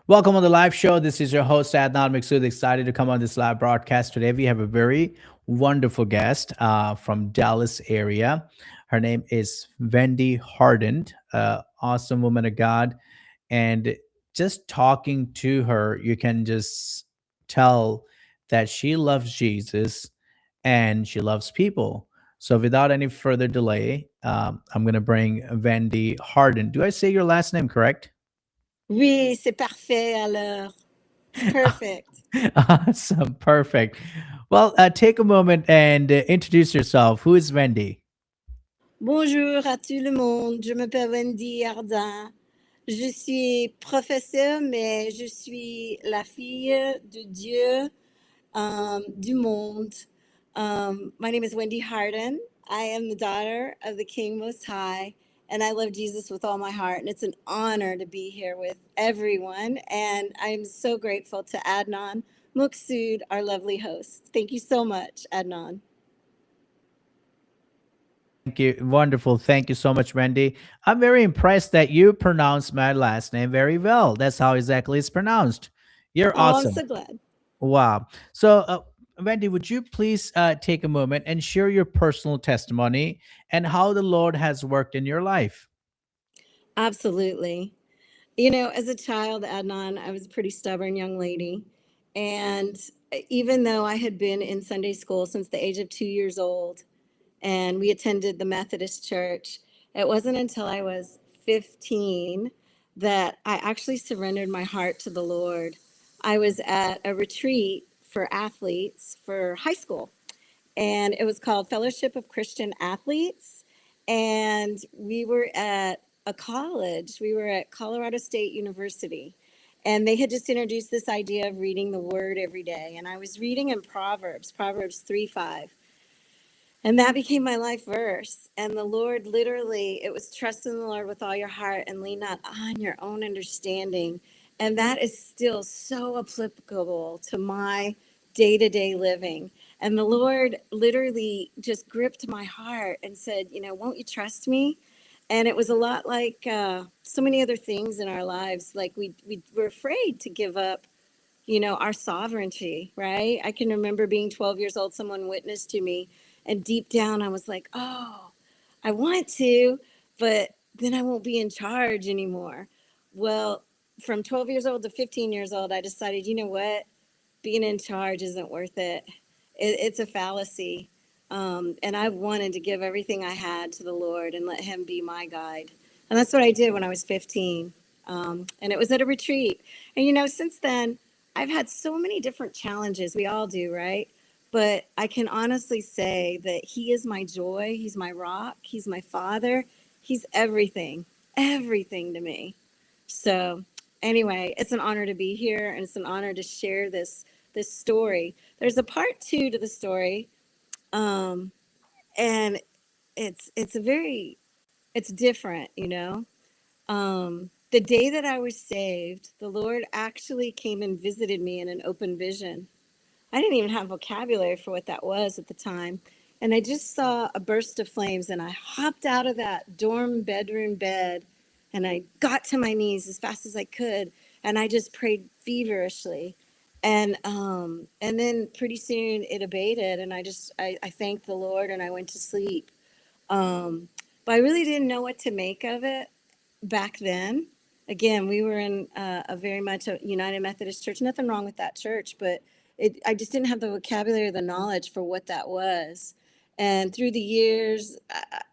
Welcome on the live show. This is your host, Adnan Mixud. Excited to come on this live broadcast today. We have a very wonderful guest from Dallas area. Her name is Wendy Hardin, awesome woman of God. And just talking to her, you can just tell that she loves Jesus and she loves people. So without any further delay, I'm going to bring Wendy Hardin. Do I say your last name correct? Oui, c'est parfait alors. It's perfect. Awesome. Perfect. Well, take a moment and introduce yourself. Who is Wendy? Bonjour à tout le monde. Je m'appelle Wendy Hardin. Je suis professeure, mais je suis la fille de Dieu, du monde. My name is Wendy Hardin. I am the daughter of the King Most High, and I love Jesus with all my heart. And it's an honor to be here with everyone. And I'm so grateful to Adnan Muksud, our lovely host. Thank you so much, Adnan. Thank you. Wonderful. Thank you so much, Wendy. I'm very impressed that you pronounced my last name very well. That's how exactly it's pronounced. You're Oh, I'm awesome. so glad. Wow. So, Wendy, would you please take a moment and share your personal testimony and how the Lord has worked in your life? Absolutely. You know, as a child, Adnan, I was a pretty stubborn young lady. And even though I had been in Sunday school since the age of 2 years old, and we attended the Methodist church, it wasn't until I was 15 that I actually surrendered my heart to the Lord. I was at a retreat for athletes for high school, and it was called Fellowship of Christian Athletes. And we were at a college, we were at Colorado State University. And they had just introduced this idea of reading the word every day. And I was reading in Proverbs 3:5. And that became my life verse. And the Lord literally, it was trust in the Lord with all your heart and lean not on your own understanding. And that is still so applicable to my day to day living. And the Lord literally just gripped my heart and said, you know, won't you trust me? And it was a lot like so many other things in our lives. Like we were afraid to give up, you know, our sovereignty, right? I can remember being 12 years old, someone witnessed to me, and deep down I was like, oh, I want to, but then I won't be in charge anymore. Well, from 12 years old to 15 years old, I decided, you know what? Being in charge isn't worth it. It's a fallacy. And I wanted to give everything I had to the Lord and let Him be my guide. And that's what I did when I was 15. And it was at a retreat. And, you know, since then, I've had so many different challenges. We all do, right? But I can honestly say that He is my joy. He's my rock. He's my father. He's everything to me. So, anyway, it's an honor to be here, and it's an honor to share this story. There's a part two to the story, um, and it's a very it's different, you know. The day that I was saved, the Lord actually came and visited me in an open vision. I didn't even have vocabulary for what that was at the time. And I just saw a burst of flames, and I hopped out of that dorm bedroom bed and I got to my knees as fast as I could, and I just prayed feverishly. And then pretty soon it abated, and I thanked the Lord and I went to sleep. But I really didn't know what to make of it back then. Again, we were in a very much a United Methodist church. Nothing wrong with that church, but I just didn't have the vocabulary or the knowledge for what that was. And through the years,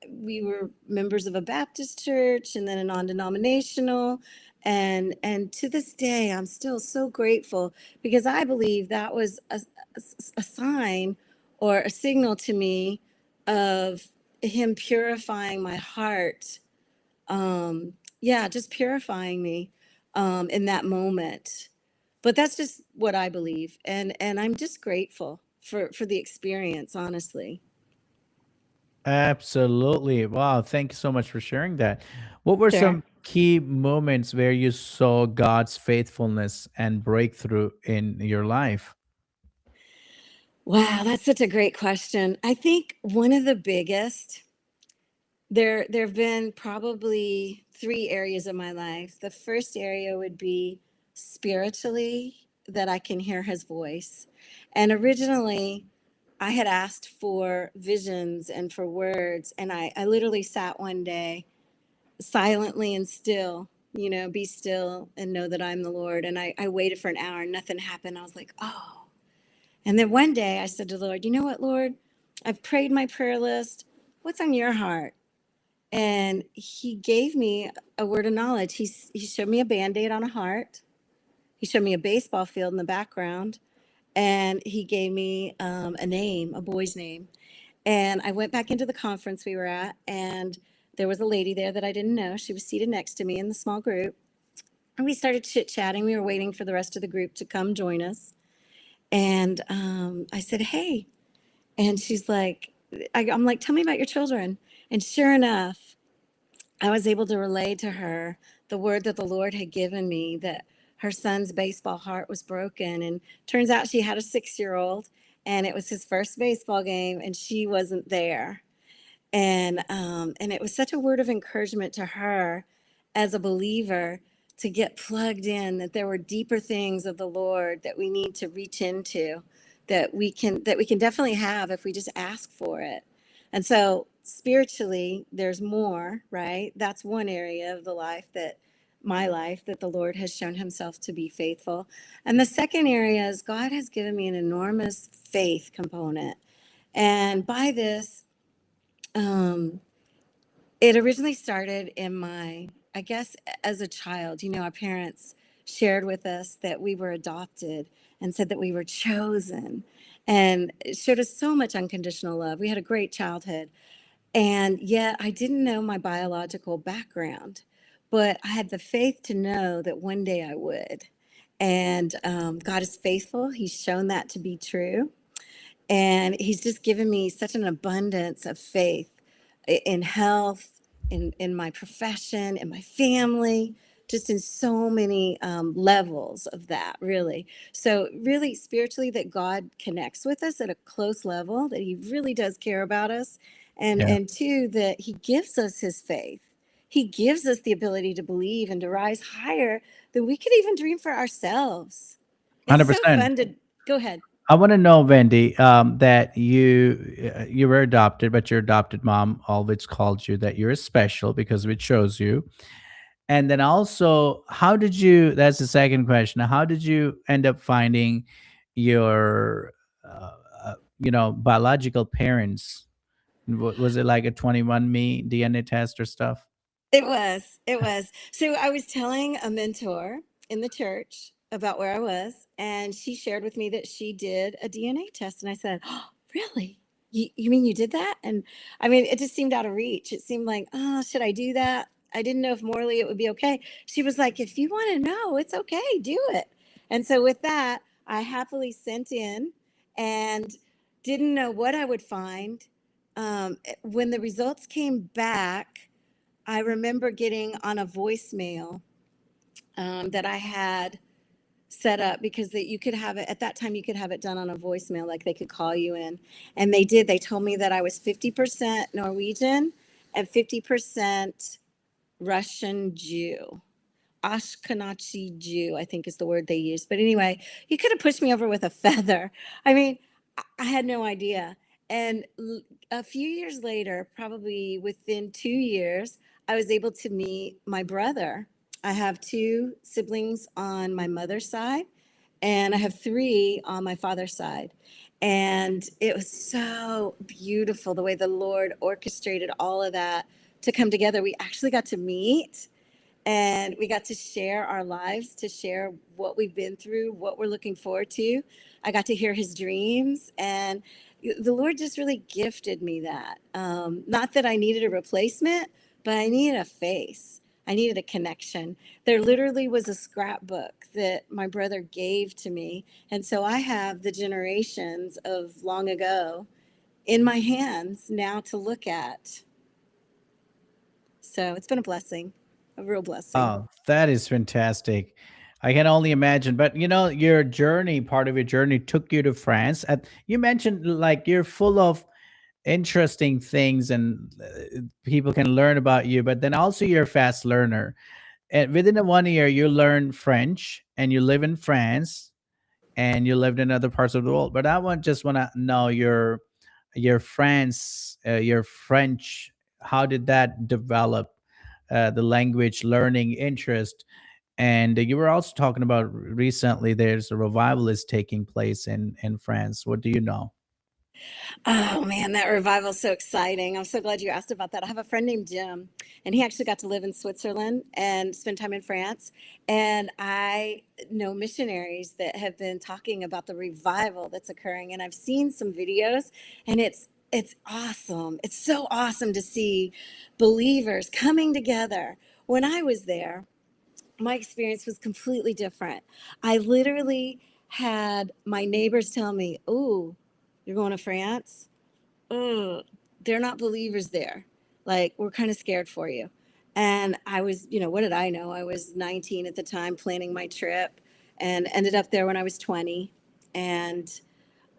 we were members of a Baptist church and then a non-denominational. And to this day, I'm still so grateful because I believe that was a sign or a signal to me of Him purifying my heart, yeah, just purifying me in that moment. But that's just what I believe, and I'm just grateful for the experience, honestly. Absolutely. Wow. Thank you so much for sharing that. What were Sure. some key moments where you saw God's faithfulness and breakthrough in your life? Wow, that's such a great question. I think one of the biggest, there have been probably three areas of my life. The first area would be spiritually that I can hear his voice. And originally, I had asked for visions and for words. And I literally sat one day silently and still, be still and know that I'm the Lord. And I waited for an hour and nothing happened. I was like, oh. And then one day I said to the Lord, you know what, Lord? I've prayed my prayer list. What's on your heart? And he gave me a word of knowledge. He showed me a Band-Aid on a heart. He showed me a baseball field in the background. And he gave me a name, a boy's name. And I went back into the conference we were at, and there was a lady there that I didn't know. She was seated next to me in the small group. And we started chit-chatting. We were waiting for the rest of the group to come join us. And I said, hey. And she's like, I'm like, tell me about your children. And sure enough, I was able to relay to her the word that the Lord had given me, that her son's baseball heart was broken. And turns out she had a 6-year-old, and it was his first baseball game, and she wasn't there. And it was such a word of encouragement to her as a believer to get plugged in, that there were deeper things of the Lord that we need to reach into, that we can definitely have if we just ask for it. And so spiritually, there's more, right? That's one area of the life that my life that the Lord has shown himself to be faithful. And the second area is God has given me an enormous faith component. And by this, um, it originally started in I guess, as a child. Our parents shared with us that we were adopted and said that we were chosen, and it showed us so much unconditional love. We had a great childhood. And yet I didn't know my biological background, but I had the faith to know that one day I would. And God is faithful. He's shown that to be true. And he's just given me such an abundance of faith in health, in my profession, in my family, just in so many levels of that, really. So, really, spiritually, that God connects with us at a close level, that he really does care about us. Yeah, And two, that he gives us his faith. He gives us the ability to believe and to rise higher than we could even dream for ourselves. It's so 100%. fun to go ahead. I want to know, Wendy, that you were adopted, but your adopted mom always called you that you're special because we chose you. And then also, how did you? That's the second question. How did you end up finding your, uh, biological parents? Was it like a 21Me DNA test or stuff? It was. It was. So I was telling a mentor in the church about where I was, and she shared with me that she did a DNA test. And I said, oh, really? You mean you did that? And I mean, it just seemed out of reach. It seemed like, oh, should I do that? I didn't know if morally it would be okay. She was like, if you want to know, it's okay, do it. And so with that, I happily sent in and didn't know what I would find. When the results came back, I remember getting on a voicemail that I had set up because that you could have it at that time. You could have it done on a voicemail, like they could call you in, and they did. They told me that I was 50% Norwegian and 50% Russian Jew. Ashkenazi Jew, I think is the word they use. But anyway, you could have pushed me over with a feather. I mean, I had no idea. And a few years later, probably within 2 years, I was able to meet my brother. I have two siblings on my mother's side, and I have three on my father's side. And it was so beautiful the way the Lord orchestrated all of that to come together. We actually got to meet and we got to share our lives, to share what we've been through, what we're looking forward to. I got to hear his dreams, and the Lord just really gifted me that. Not that I needed a replacement, but I needed a face. I needed a connection. There literally was a scrapbook that my brother gave to me. And so I have the generations of long ago in my hands now to look at. So it's been a blessing, a real blessing. Oh, that is fantastic. I can only imagine. But your journey, part of your journey took you to France. And you mentioned like you're full of interesting things and people can learn about you, but then also you're a fast learner. And within the 1 year, you learn French and you live in France and you lived in other parts of the world. But I just want to know your French. How did that develop? The language learning interest, and you were also talking about recently. There's a revival is taking place in France. What do you know? Oh man, that revival is so exciting. I'm so glad you asked about that. I have a friend named Jim, and he actually got to live in Switzerland and spend time in France. And I know missionaries that have been talking about the revival that's occurring, and I've seen some videos, and it's awesome. It's so awesome to see believers coming together. When I was there, my experience was completely different. I literally had my neighbors tell me, "Oh, you're going to France? Oh, they're not believers there. Like, we're kind of scared for you." And I was, what did I know? I was 19 at the time planning my trip and ended up there when I was 20. And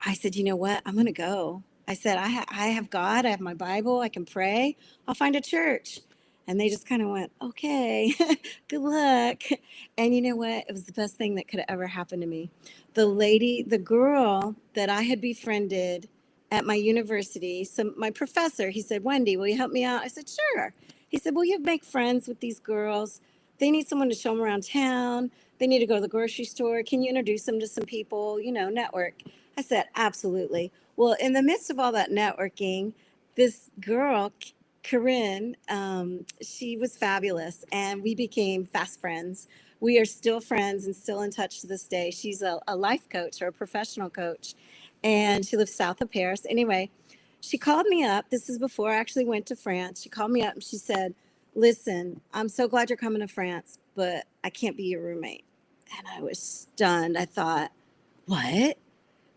I said, you know what? I'm going to go. I said, I have God. I have my Bible. I can pray. I'll find a church. And they just kind of went, okay, good luck. And you know what? It was the best thing that could have ever happened to me. The girl that I had befriended at my university, so my professor, he said, Wendy, will you help me out? I said, sure. He said, will you make friends with these girls? They need someone to show them around town. They need to go to the grocery store. Can you introduce them to some people, network? I said, absolutely. Well, in the midst of all that networking, this girl, Corinne, she was fabulous, and we became fast friends. We are still friends and still in touch to this day. She's a life coach or a professional coach, and she lives south of Paris. Anyway, she called me up. This is before I actually went to France. She called me up and she said, listen, I'm so glad you're coming to France, but I can't be your roommate. And I was stunned. I thought, what?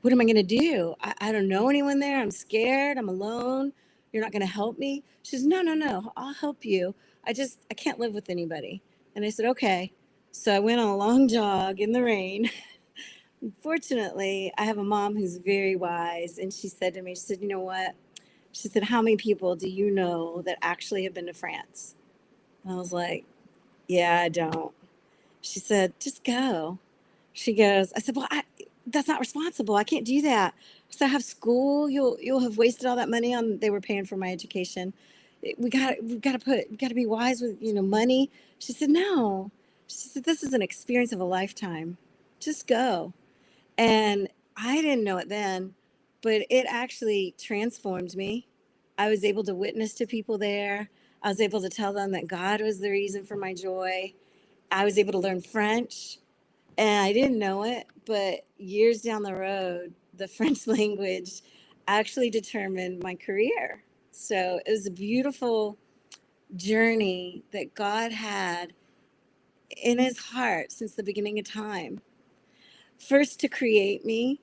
What am I going to do? I don't know anyone there. I'm scared. I'm alone. You're not going to help me. She says, no, no, no. I'll help you. I can't live with anybody. And I said, okay. So I went on a long jog in the rain. Fortunately, I have a mom who's very wise. And she said to me, she said, you know what? She said, how many people do you know that actually have been to France? And I was like, yeah, I don't. She said, just go. She goes, I said, well, that's not responsible. I can't do that. So I have school. You'll have wasted all that money on. They were paying for my education. We got to be wise with money. She said, no. She said, this is an experience of a lifetime. Just go. And I didn't know it then, but it actually transformed me. I was able to witness to people there. I was able to tell them that God was the reason for my joy. I was able to learn French. And I didn't know it, but years down the road, the French language actually determined my career. So it was a beautiful journey that God had in his heart since the beginning of time. First to create me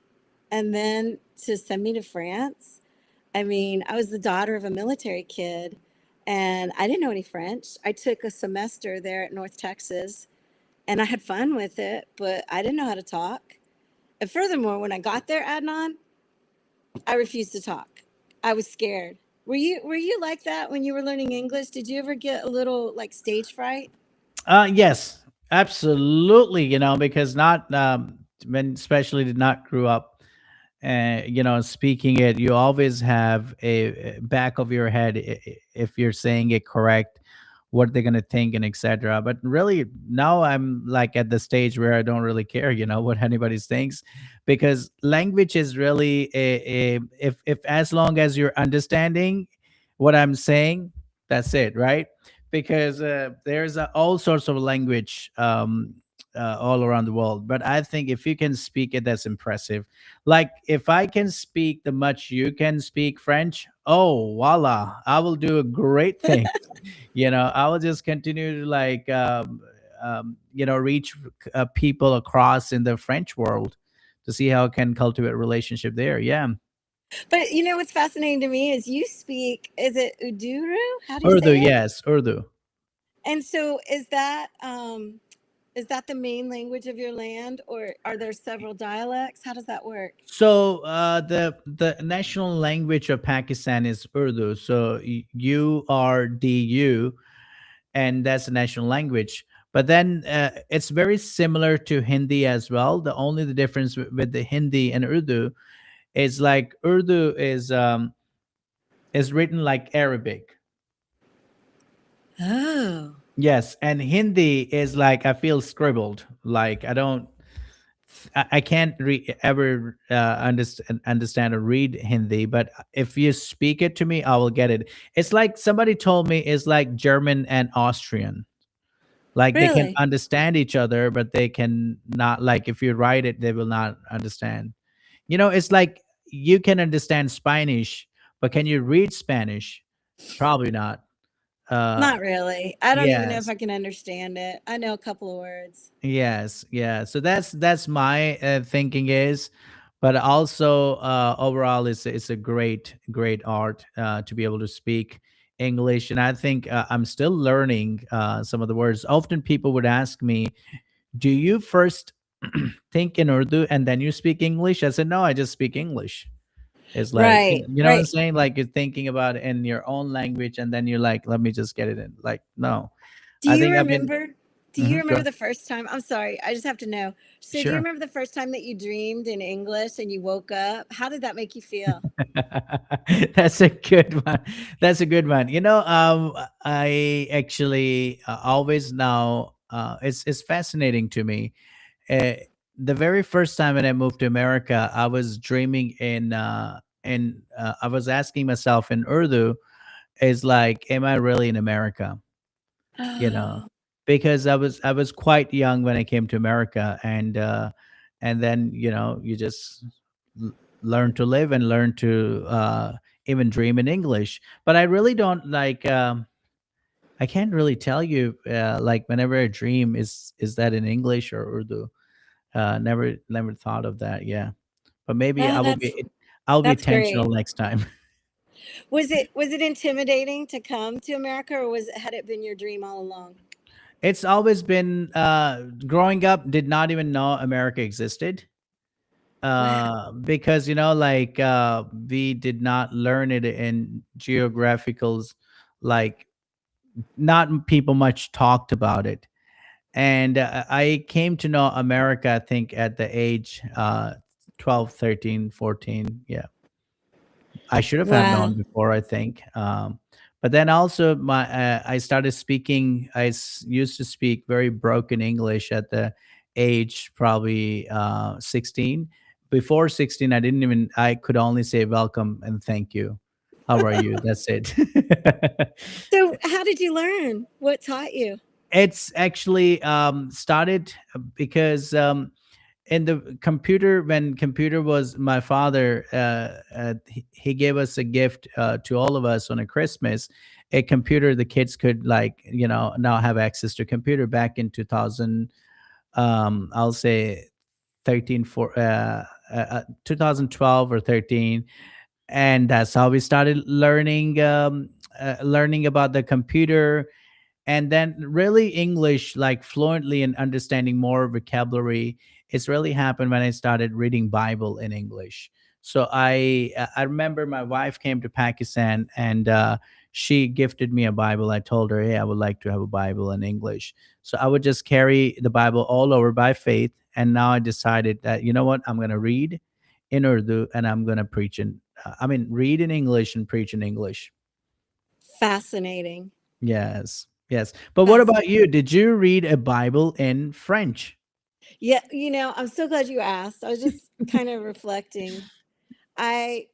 and then to send me to France. I mean, I was the daughter of a military kid and I didn't know any French. I took a semester there at North Texas and I had fun with it, but I didn't know how to talk. And furthermore, when I got there, Adnan, I refused to talk. I was scared. Were you like that when you were learning English? Did you ever get a little like stage fright? Yes, absolutely. Because not when especially did not grew up, speaking it, you always have a back of your head if you're saying it correct, what they're gonna think and etc. But really, now I'm like at the stage where I don't really care, what anybody thinks, because language is really if as long as you're understanding what I'm saying, that's it, right? Because there's all sorts of language all around the world, but I think if you can speak it, that's impressive. Like if I can speak the much you can speak French, oh voila, I will do a great thing. I will just continue to like reach people across in the French world to see how I can cultivate a relationship there. Yeah. But what's fascinating to me is you speak, is it Uduru? How do you Urdu, say it? yes, Urdu. And so is that the main language of your land or are there several dialects? How does that work? So the national language of Pakistan is Urdu. So URDU, and that's the national language. But then it's very similar to Hindi as well. The only the difference with the Hindi and Urdu is like Urdu is written like Arabic. Oh, Yes, and Hindi is like I feel scribbled. Like I can't ever understand or read Hindi, but if you speak it to me, I will get it. It's like somebody told me it's like German and Austrian. Like they can really? understand each other, but they can not. Like if you write it, they will not understand. It's like you can understand Spanish, but can you read Spanish? Probably not. Uh, Not really. I don't even know if yes. I can understand it. I know a couple of words. Yes, yeah. So that's my thinking is, but also overall, it's a great art to be able to speak English, and I think I'm still learning some of the words. Often people would ask me, "Do you first think in Urdu and then you speak English?" I said, "No, I just speak English." It's like Right, you know what I'm right. saying? Like you're thinking about it in your own language, and then you're like, "Let me just get it in." Like, no, Do I you think I've been. remember? Do you Mhm, go remember ahead. the first time? I'm sorry, I just have to know. So, do you Sure. remember the first time that you dreamed in English and you woke up? How did that make you feel? That's a good one. That's a good one. I actually always now it's fascinating to me. Uh, the very first time when I moved to America, I was dreaming in I was asking myself in Urdu, is like, am I really in America? You know, Oh, because I was quite young when I came to America, and then you just l- learn to live and learn to even dream in English. But I really don't like. I can't really tell you like whenever I dream is that in English or Urdu. Never thought of that. Yeah, but maybe oh, that's I'll be that's intentional great. next time. Was it intimidating to come to America, or had it been your dream all along? It's always been growing up. Did not even know America existed Wow. because like we did not learn it in geographicals, like not people much talked about it. And I came to know America, I think, at the age 12, 13, 14. Yeah, I should have known Wow. before, I think. But then also I started speaking. Used to speak very broken English at the age probably 16. Before 16, I could only say welcome and thank you. How are you? That's it. So, how did you learn? What taught you? It's actually started because in the computer, when computer was my father he gave us a gift to all of us on a Christmas, a computer. The kids could, like, now have access to computer back in 2000, I'll say 13 for 2012 or 13. And that's how we started learning about the computer. And then really English, like fluently and understanding more vocabulary, it's really happened when I started reading Bible in English. So I remember my wife came to Pakistan, and she gifted me a Bible. I told her, hey, I would like to have a Bible in English. So I would just carry the Bible all over by faith. And now I decided that, you know what, I'm going to read in Urdu, and I'm going to preach in read in English and preach in English. Fascinating. Yes, yes. But what about Fascinating. you? Did you read a Bible in French? Yeah, I'm so glad you asked. I was just kind of reflecting. I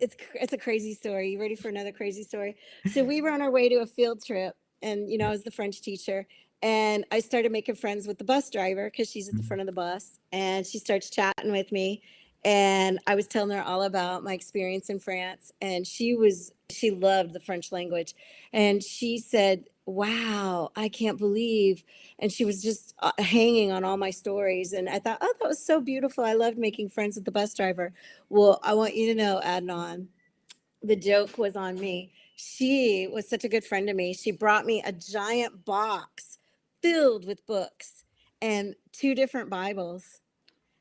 it's a crazy story. You ready for another crazy story? So we were on our way to a field trip, and I was the French teacher, and I started making friends with the bus driver because she's at the Mhm. front of the bus, and she starts chatting with me, and I was telling her all about my experience in France, and she loved the French language, and she said, "Wow, I can't believe," and she was just hanging on all my stories, and I thought, "Oh, that was so beautiful. I loved making friends with the bus driver." Well, I want you to know, Adnan, the joke was on me. She was such a good friend to me. She brought me a giant box filled with books and two different Bibles,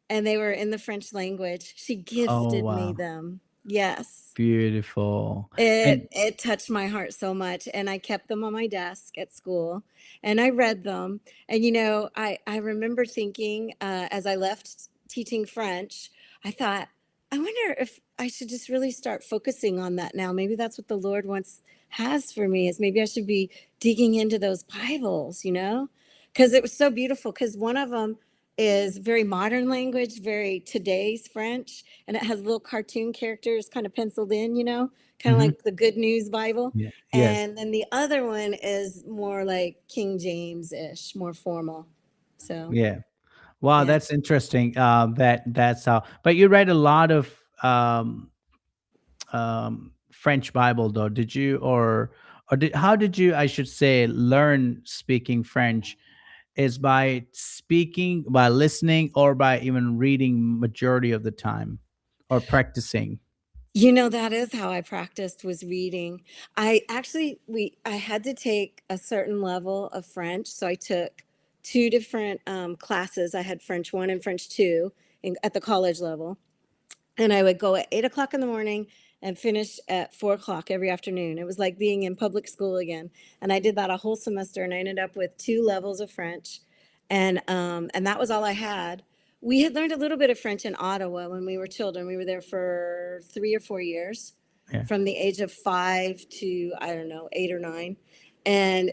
and they were in the French language. She Oh, gifted me wow. them. Yes. Beautiful. And It touched my heart so much, and I kept them on my desk at school, and I read them. And I remember thinking, as I left teaching French, I thought, I wonder if I should just really start focusing on that now. Maybe that's what the Lord wants has for me, is maybe I should be digging into those Bibles, because it was so beautiful. Because one of them is very modern language, very today's French, and it has little cartoon characters kind of penciled in, kind of mhm, like the Good News Bible. yeah, yes, And then the other one is more like King James-ish, more formal. So, yeah. Wow, yeah. that's interesting. That's how. But you read a lot of French Bible, though. Did you, or how did you? I should say, learn speaking French is by speaking, by listening, or by even reading majority of the time, or practicing. That is how I practiced, was reading. I had to take a certain level of French, so I took two different classes. I had French 1 and French 2 at the college level. And I would go at 8 o'clock in the morning and finish at 4 o'clock every afternoon. It was like being in public school again. And I did that a whole semester, and I ended up with 2 levels of French. And that was all I had. We had learned a little bit of French in Ottawa when we were children. We were there for 3 or 4 years, Yeah, from the age of 5 to, I don't know, 8 or 9.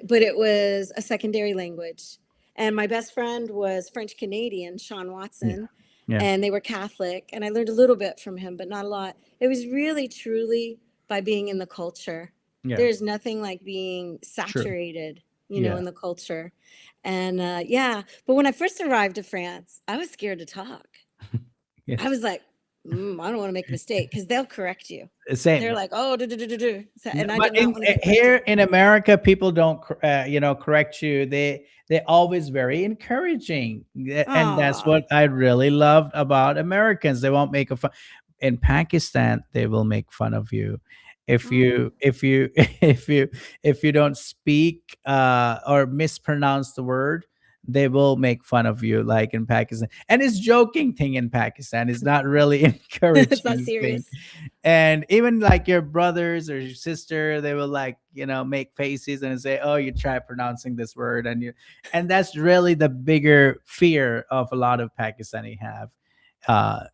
But it was a secondary language. And my best friend was French Canadian, Sean yeah, Watson, yeah, and they were Catholic, and I learned a little bit from him, but not a lot. It was really truly by being in the culture. yeah. There's nothing like being True. saturated, Yeah. in the culture. And yeah, but when I first arrived to France, I was scared to talk. I Yes. was like, I don't want to make a mistake, because they'll correct you. They're Same. like, oh, do, do, do, do, do. So, and I But did not want to be here corrected. in America, people don't correct you. They're always very encouraging. And that's Ah, what I really loved about Americans. They won't make a fun. In Pakistan, they will make fun of you if oh. you don't speak or mispronounce the word. They will make fun of you, like in Pakistan. And it's joking thing in Pakistan. It's not really It's not encouraging thing. serious. And even like your brothers or your sister, they will, like, make faces and say, oh, you try pronouncing this word, and that's really the bigger fear of a lot of Pakistani have, uh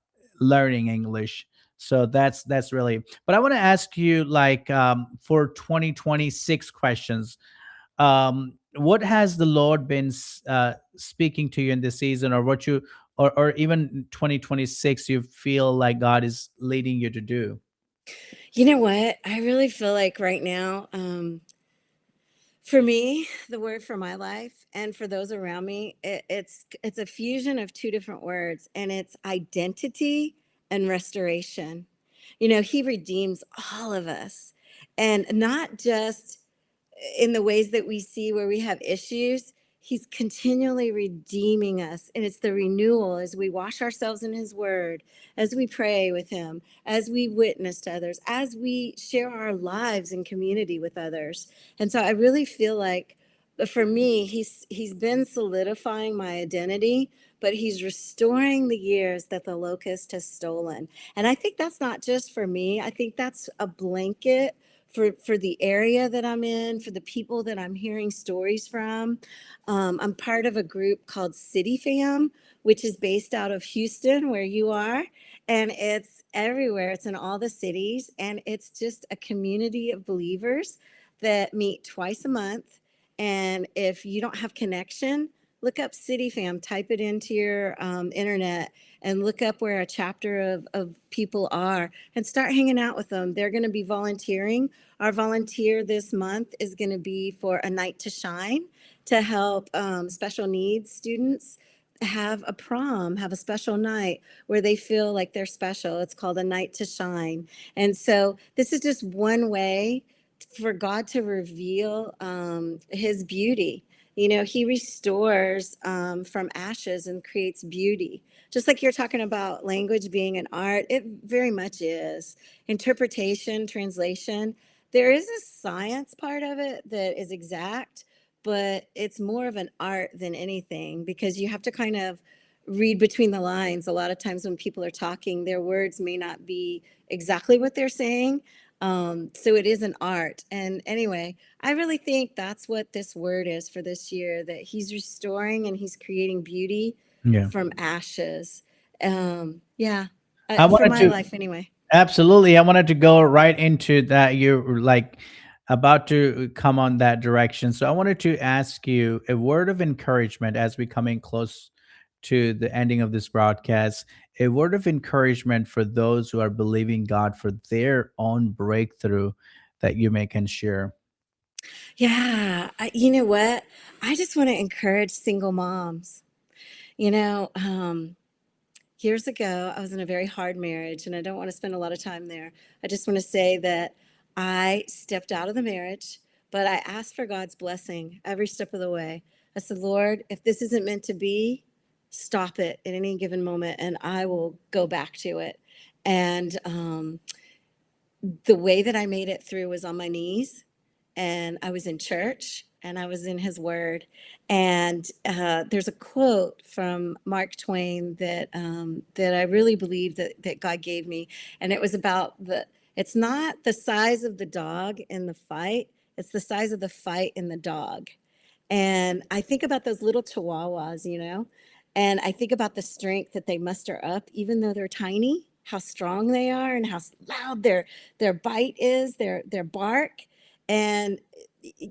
learning English. So that's really, but I want to ask you, like, for 2026 questions, what has the Lord been speaking to you in this season, or what you, or even 2026, you feel like God is leading you to do? You know what? I really feel like right now, for me, the word for my life and for those around me, it's a fusion of two different words, and it's identity and restoration. He redeems all of us, and not just in the ways that we see where we have issues. He's continually redeeming us. And it's the renewal as we wash ourselves in his word, as we pray with him, as we witness to others, as we share our lives in community with others. And so I really feel like, for me, he's been solidifying my identity, but he's restoring the years that the locust has stolen. And I think that's not just for me. I think that's a blanket for the area that I'm in, for the people that I'm hearing stories from. I'm part of a group called City Fam, which is based out of Houston, where you are, and it's everywhere. It's in all the cities, and it's just a community of believers that meet twice a month. And if you don't have connection, look up City Fam, type it into your internet, and look up where a chapter of people are, and start hanging out with them. They're going to be volunteering. Our volunteer this month is going to be for a night to shine, to help special needs students have a prom, have a special night where they feel like they're special. It's called a night to shine. And so this is just one way for God to reveal his beauty. He restores from ashes and creates beauty. Just like you're talking about language being an art, it very much is. Interpretation, translation, there is a science part of it that is exact, but it's more of an art than anything, because you have to kind of read between the lines. A lot of times when people are talking, their words may not be exactly what they're saying. So it is an art. And anyway, I really think that's what this word is for this year, that he's restoring and he's creating beauty Yeah. from ashes. Yeah, I for wanted my to life anyway. Absolutely. I wanted to go right into that. You're like about to come on that direction. So I wanted to ask you a word of encouragement as we come in close to the ending of this broadcast, a word of encouragement for those who are believing God for their own breakthrough that you may can share. Yeah, you know what? I just want to encourage single moms. You know, years ago, I was in a very hard marriage, and I don't want to spend a lot of time there. I just want to say that I stepped out of the marriage, but I asked for God's blessing every step of the way. I said, Lord, if this isn't meant to be, stop it at any given moment, and I will go back to it. And the way that I made it through was on my knees, and I was in church, and I was in his word. And there's a quote from Mark Twain that I really believe that God gave me. And it was about it's not the size of the dog in the fight, it's the size of the fight in the dog. And I think about those little chihuahuas, and I think about the strength that they muster up, even though they're tiny, how strong they are and how loud their bite is, their bark. And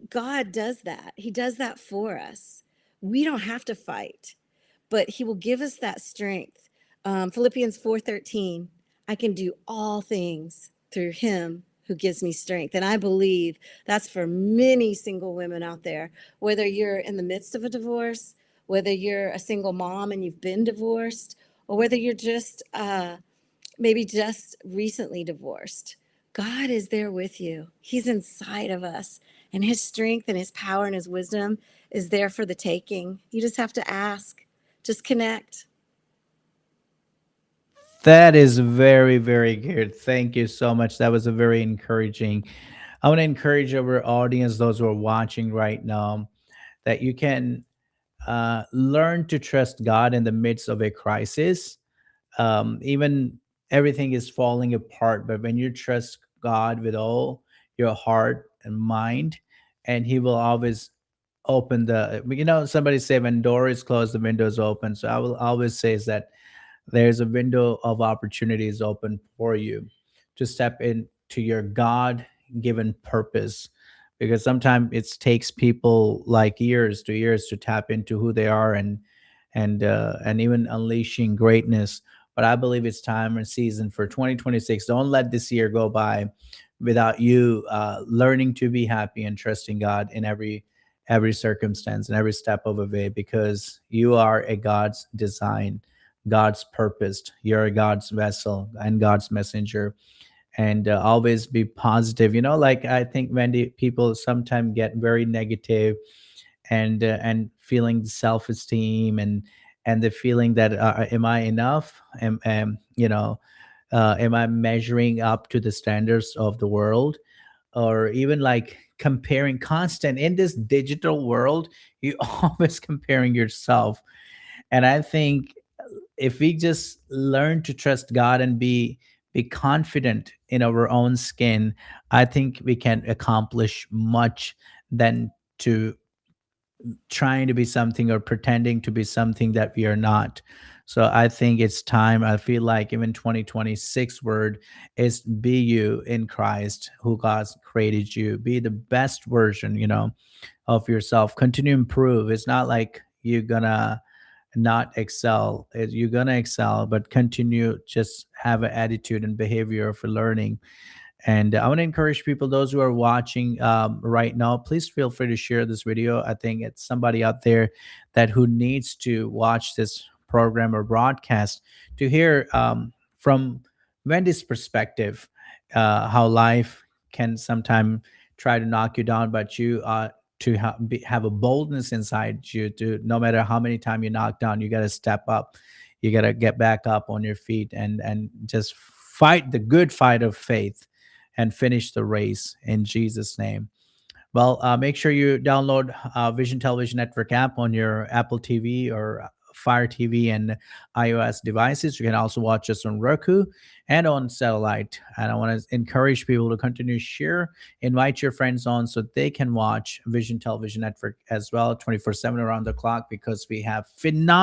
God does that. He does that for us. We don't have to fight, but he will give us that strength. Philippians 4:13, I can do all things through him who gives me strength. And I believe that's for many single women out there, whether you're in the midst of a divorce, whether you're a single mom and you've been divorced, or whether you're just maybe just recently divorced. God is there with you. He's inside of us, and his strength and his power and his wisdom is there for the taking. You just have to ask, just connect. That is very, very good. Thank you so much. That was a very encouraging. I want to encourage our audience, those who are watching right now, that you can learn to trust God in the midst of a crisis. Even everything is falling apart, but when you trust God with all your heart and mind, and He will always open somebody say when door is closed, the window is open. So I will always say is that there's a window of opportunities open for you to step into your God given purpose, because sometimes it takes people like years to years to tap into who they are and even unleashing greatness. But I believe it's time and season for 2026. Don't let this year go by without you learning to be happy and trusting God in every circumstance and every step of the way, because you are a God's design, God's purposed. You're a God's vessel and God's messenger. And always be positive. Like I think, Wendy, people sometimes get very negative and feeling self-esteem and the feeling that am I enough? Am I measuring up to the standards of the world? Or even like comparing constant in this digital world, you always comparing yourself. And I think if we just learn to trust God and be confident in our own skin, I think we can accomplish much than to trying to be something or pretending to be something that we are not. So I think it's time. I feel like even 2026 word is be you in Christ, who God created you. Be the best version, of yourself. Continue to improve. It's not like you're gonna not excel. You're gonna excel, but continue just have an attitude and behavior for learning. And I want to encourage people, those who are watching right now, please feel free to share this video. I think it's somebody out there that who needs to watch this program or broadcast to hear from Wendy's perspective, how life can sometimes try to knock you down, but you to have a boldness inside you to, no matter how many times you knock down, you got to step up. You got to get back up on your feet and just fight the good fight of faith and finish the race in Jesus' name. Well, make sure you download Vision Television Network app on your Apple TV or Fire TV and iOS devices. You can also watch us on Roku and on satellite. And I want to encourage people to continue to share, invite your friends on so they can watch Vision Television Network as well 24/7 around the clock, because we have phenomenal